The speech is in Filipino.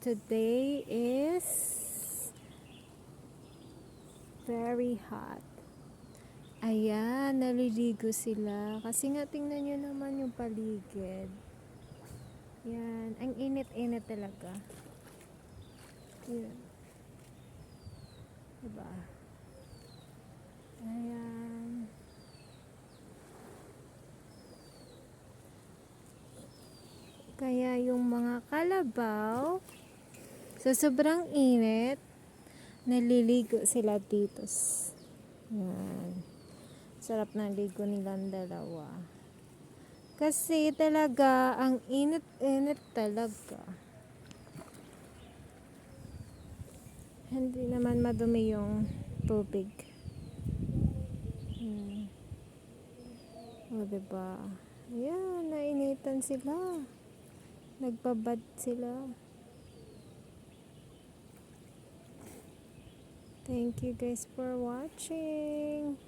Today is very hot. Ayan, naliligo sila. Kasi nga tingnan nyo naman yung paligid. Yan, ang init-init talaga. Yan. Diba? Ayan. Kaya yung mga kalabaw, sa sobrang init, naliligo sila dito. Yan. Sarap na ligo nilang dalawa. Kasi talaga, ang init-init talaga. Hindi naman madumi yung tubig. O, diba? Ayan, nainitan sila. Nagbabad sila. Thank you guys for watching.